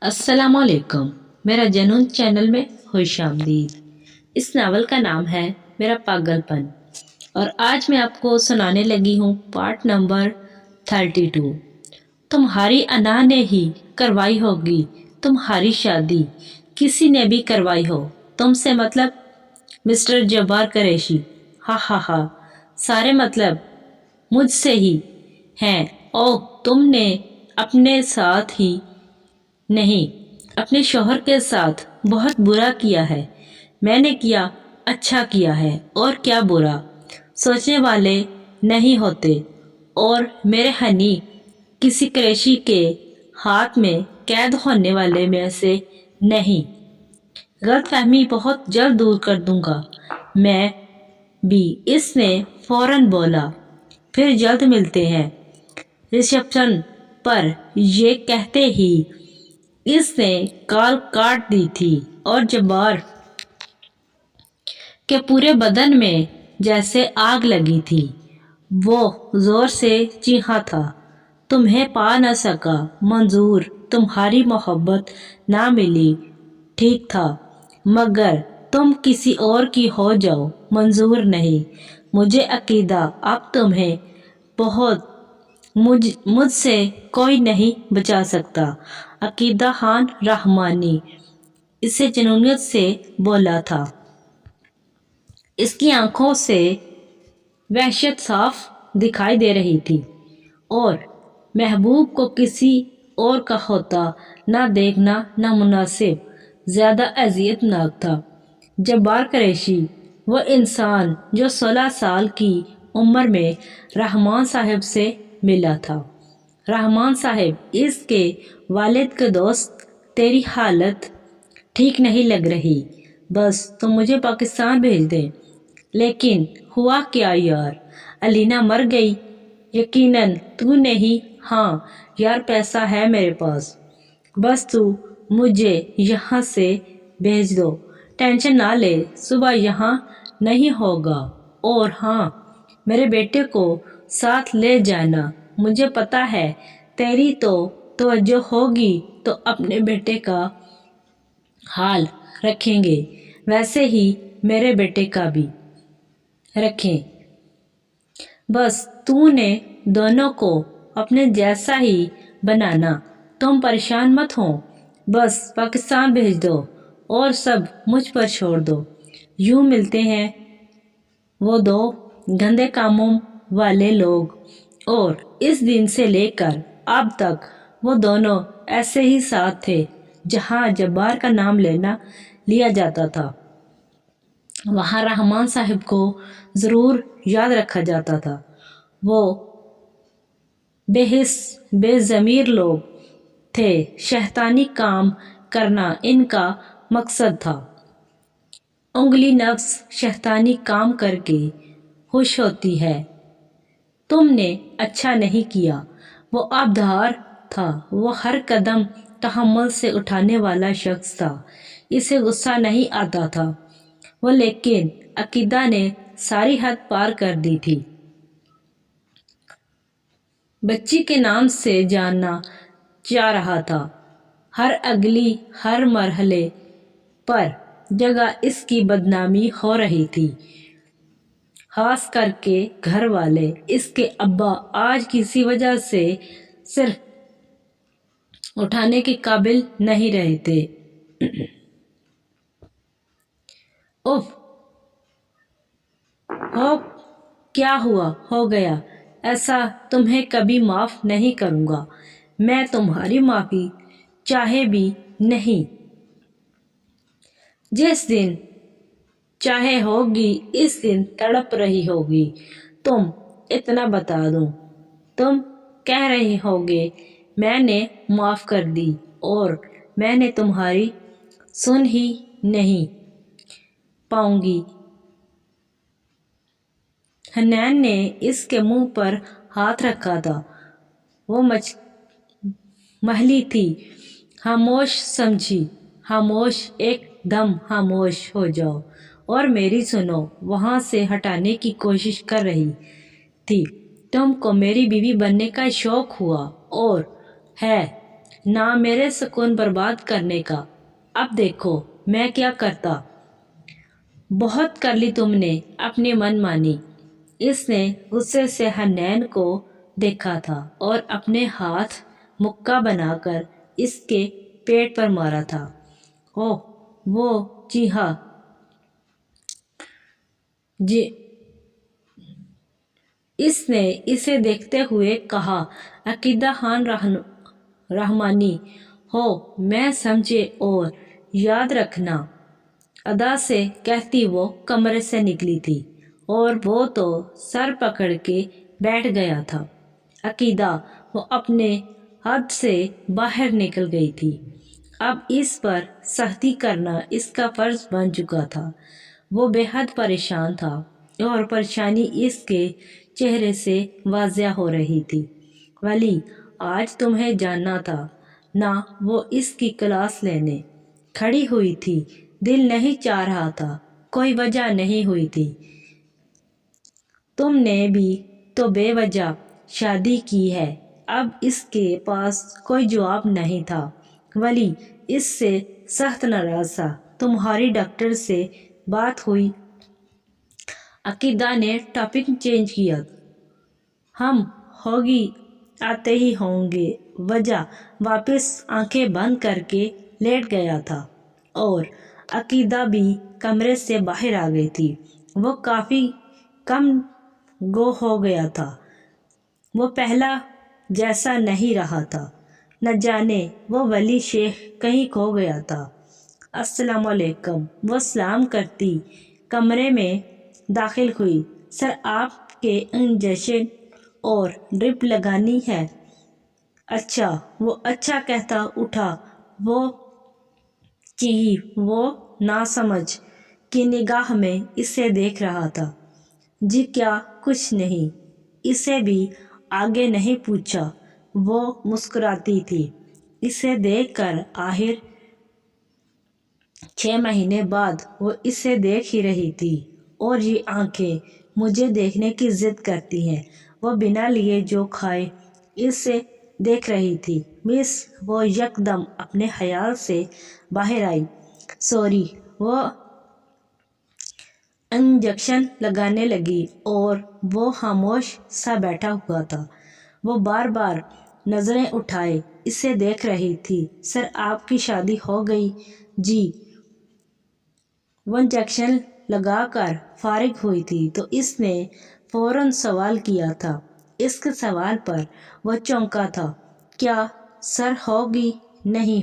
السلام علیکم، میرا جنون چینل میں خوش آمدید۔ اس ناول کا نام ہے میرا پاگل پن، اور آج میں آپ کو سنانے لگی ہوں پارٹ نمبر 32۔ تمہاری انا نے ہی کروائی ہوگی تمہاری شادی، کسی نے بھی کروائی ہو تم سے، مطلب مسٹر جبار قریشی۔ ہا ہا ہا، سارے مطلب مجھ سے ہی ہیں۔ اوہ، تم نے اپنے ساتھ ہی نہیں، اپنے شوہر کے ساتھ بہت برا کیا ہے۔ میں نے کیا اچھا کیا ہے، اور کیا برا؟ سوچنے والے نہیں ہوتے، اور میرے ہنی کسی قریشی کے ہاتھ میں قید ہونے والے میں سے نہیں۔ غلط فہمی بہت جلد دور کر دوں گا میں بھی، اس نے فوراً بولا۔ پھر جلد ملتے ہیں ریسیپشن پر، یہ کہتے ہی اس نے کال کاٹ دی تھی، اور جبار کے پورے بدن میں جیسے آگ لگی تھی۔ وہ زور سے چیخا تھا، تمہیں پا نہ سکا منظور، تمہاری محبت نہ ملی، ٹھیک تھا، مگر تم کسی اور کی ہو جاؤ، منظور نہیں۔ مجھے عقیدہ اب تمہیں بہت، مجھ سے کوئی نہیں بچا سکتا۔ عقیدہ خان رحمانی اسے جنونیت سے بولا تھا۔ اس کی آنکھوں سے وحشت صاف دکھائی دے رہی تھی، اور محبوب کو کسی اور کا ہوتا نہ دیکھنا نامناسب، زیادہ اذیت ناک تھا۔ جبار قریشی، وہ انسان جو 16 سال کی عمر میں رحمان صاحب سے ملا تھا۔ رحمان صاحب، اس کے والد کے دوست، تیری حالت ٹھیک نہیں لگ رہی، بس تم مجھے پاکستان بھیج دیں۔ لیکن ہوا کیا یار، علینا مر گئی؟ یقیناً تو نہیں۔ ہاں یار، پیسہ ہے میرے پاس، بس تو مجھے یہاں سے بھیج دو۔ ٹینشن نہ لے، صبح یہاں نہیں ہوگا، اور ہاں، میرے بیٹے کو ساتھ لے جانا۔ مجھے پتا ہے تیری تو توجہ ہوگی تو اپنے بیٹے کا حال رکھیں گے، ویسے ہی میرے بیٹے کا بھی رکھیں۔ بس تو نے دونوں کو اپنے جیسا ہی بنانا، تم پریشان مت ہو، بس پاکستان بھیج دو اور سب مجھ پر چھوڑ دو۔ یوں ملتے ہیں وہ دو گندے کاموں والے لوگ، اور اس دن سے لے کر اب تک وہ دونوں ایسے ہی ساتھ تھے۔ جہاں جبار کا نام لیا جاتا تھا، وہاں رحمان صاحب کو ضرور یاد رکھا جاتا تھا۔ وہ بے حس بے ضمیر لوگ تھے، شیطانی کام کرنا ان کا مقصد تھا۔ انگلی نفس شیطانی کام کر کے خوش ہوتی ہے۔ تم نے اچھا نہیں کیا۔ وہ آبدار تھا، وہ ہر قدم تحمل سے اٹھانے والا شخص تھا، اسے غصہ نہیں آتا تھا وہ، لیکن عقیدہ نے ساری حد پار کر دی تھی۔ بچی کے نام سے جاننا چاہ رہا تھا، ہر مرحلے پر جگہ اس کی بدنامی ہو رہی تھی، خاص کر کے گھر والے۔ اس کے ابا آج کسی وجہ سے صرف اٹھانے کے قابل نہیں رہے تھے۔ اف، ہو کیا ہوا؟ ہو گیا، ایسا تمہیں کبھی معاف نہیں کروں گا میں، تمہاری معافی چاہے بھی نہیں۔ جس دن چاہے ہوگی، اس دن تڑپ رہی ہوگی تم، اتنا بتا دوں۔ تم کہہ رہے ہوگے میں نے معاف کر دی، اور میں نے تمہاری سن ہی نہیں پاؤں گی۔ حنین نے اس کے منہ پر ہاتھ رکھا تھا، وہ مہلی تھی۔ خاموش سمجھی، خاموش، ایک دم خاموش ہو جاؤ اور میری سنو۔ وہاں سے ہٹانے کی کوشش کر رہی تھی۔ تم کو میری بیوی بننے کا شوق ہوا اور ہے، نہ میرے سکون برباد کرنے کا۔ اب دیکھو میں کیا کرتا۔ بہت کر لی تم نے اپنی من مانی۔ اس نے غصے سے حنین کو دیکھا تھا اور اپنے ہاتھ مکہ بنا کر اس کے پیٹ پر مارا تھا۔ اوہ وہ جی ہاں جی اس نے اسے دیکھتے ہوئے کہا، عقیدہ خان رحمانی ہو میں سمجھے اور یاد رکھنا ادا سے کہتی وہ کمرے سے نکلی تھی اور وہ تو سر پکڑ کے بیٹھ گیا تھا۔ عقیدہ وہ اپنے حد سے باہر نکل گئی تھی۔ اب اس پر سختی کرنا اس کا فرض بن چکا تھا۔ وہ بے حد پریشان تھا اور پریشانی اس کے چہرے سے واضح ہو رہی تھی۔ ولی آج تمہیں جاننا تھا نہ۔ وہ اس کی کلاس لینے کھڑی ہوئی تھی۔ دل نہیں چاہ رہا تھا، کوئی وجہ نہیں ہوئی تھی۔ تم نے بھی تو بے وجہ شادی کی ہے۔ اب اس کے پاس کوئی جواب نہیں تھا۔ ولی اس سے سخت ناراض تھا۔ تمہاری ڈاکٹر سے بات ہوئی؟ عقیدہ نے ٹاپک چینج کیا۔ ہم ہوگی آتے ہی ہوں گے۔ وجہ واپس آنکھیں بند کر کے لیٹ گیا تھا اور عقیدہ بھی کمرے سے باہر آ گئی تھی۔ وہ کافی کم گو ہو گیا تھا۔ وہ پہلا جیسا نہیں رہا تھا۔ نہ جانے وہ ولی شیخ کہیں کھو گیا تھا۔ السلام علیکم۔ وہ سلام کرتی کمرے میں داخل ہوئی۔ سر آپ کے انجیکشن اور ڈرپ لگانی ہے۔ اچھا۔ وہ اچھا کہتا اٹھا۔ وہ وہ ناسمجھ کی نگاہ میں اسے دیکھ رہا تھا۔ جی کیا کچھ نہیں۔ اسے بھی آگے نہیں پوچھا۔ وہ مسکراتی تھی۔ اسے دیکھ کر آخر 6 مہینے بعد وہ اسے دیکھ ہی رہی تھی اور یہ آنکھیں مجھے دیکھنے کی ضد کرتی ہیں۔ وہ بنا لیے جو کھائے اسے دیکھ رہی تھی۔ مس وہ یکدم اپنے خیال سے باہر آئی۔ سوری۔ وہ انجیکشن لگانے لگی اور وہ خاموش سا بیٹھا ہوا تھا۔ وہ بار بار نظریں اٹھائے اسے دیکھ رہی تھی۔ سر آپ کی شادی ہو گئی؟ جی۔ وہ انجیکشن لگا کر فارغ ہوئی تھی تو اس نے فوراً سوال کیا تھا۔ اس کے سوال پر وہ چونکا تھا۔ کیا سر ہوگی؟ نہیں